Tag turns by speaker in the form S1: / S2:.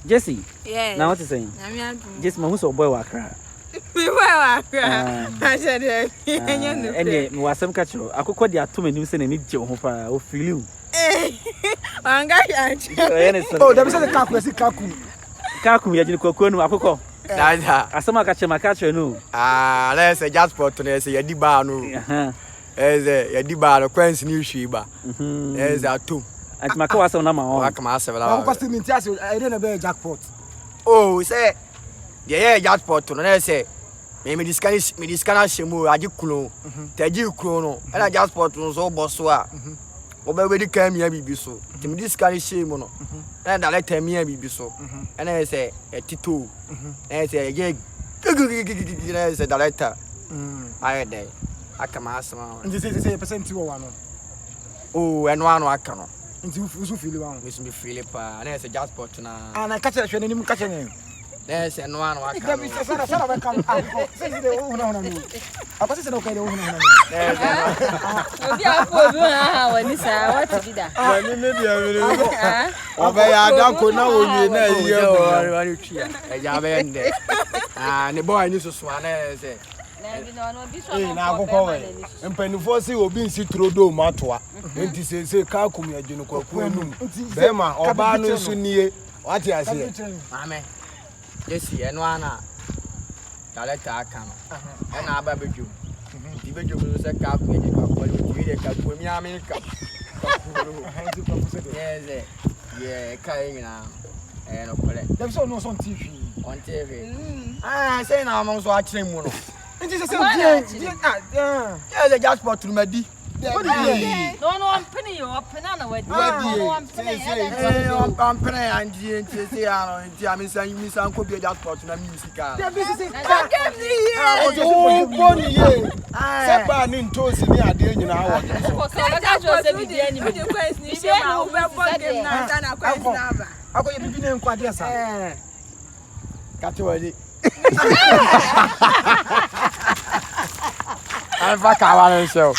S1: Jesse.
S2: Yes.
S1: Now what you saying? Jesse, my so boy wakra.
S2: Me boy wakra. I said,
S1: and you was some catch. Akoko dia to me nim say na ni je ho pa o feel you.
S2: Anga ya.
S3: Oh, there be say the kaku.
S1: Kaku ya jini kokonu no Akoko.
S4: Nada.
S1: Asema catch no.
S4: Let's say just for to say yadi ba no. Yadi ba no kwens ni hwi ba. Atom.
S1: Anti maka wasa na ma on.
S4: Aka ma asebela.
S3: I go still minti ase I dey na be jackpot.
S4: Oh, say yeah jackpot no na say me discount shemu agi kuno. Taji kuno no. E na jackpot no so boso a. Oba we di kan mia bibi so. Ti me discount shemu no. Na da let mia bibi so. E na say tito. E say ye na say da let aye dey. Aka ma asema.
S3: Nti say percent wo wa no.
S4: Oh, eno anu aka no.
S3: Nti usu feel wa.
S4: We me feel pa. Na say jackpot na.
S3: Na catch hwe ni mu catch ni.
S4: Na say eno anu aka.
S3: Gabi sana we come. Say dey o huna no. Akwase say no kai dey o huna.
S2: Obi afọ bi ha wani sa what be that?
S5: Wani me bia mere. Oba ya adanko na wo wie na yiye o.
S4: Wani twa. E ja be nde. Ne boy ni so so na say.
S5: Na Akoko we. Mpanifo si obi nsi trodo matoa. Enti se ka kum ya ginu kwaku anum. Be ma oba no so nie. Wati ase.
S4: Mame. Yesi eno ana. Daleta aka no. E na aba beju. Ti beju so se ka kum ya ginu kwaku ti de ka kum mi America. Yes. Yeah, kai mina. No kole.
S3: Dem so no son TV.
S4: On TV. Say na mo so a kire mu no.
S3: Nti say yeah.
S4: Yeah, just for to medi.
S3: What do you
S2: No, I'm penny you up na wadi.
S4: I'm penny and say am say mi san ko be just for to na music.
S3: Dem say
S5: Oh, boni ye. Se ba ni ntosi ni ade nyina awo.
S3: Ako ye bibi na nkwade asa.
S4: Kati wadi. I'm back. I want to show.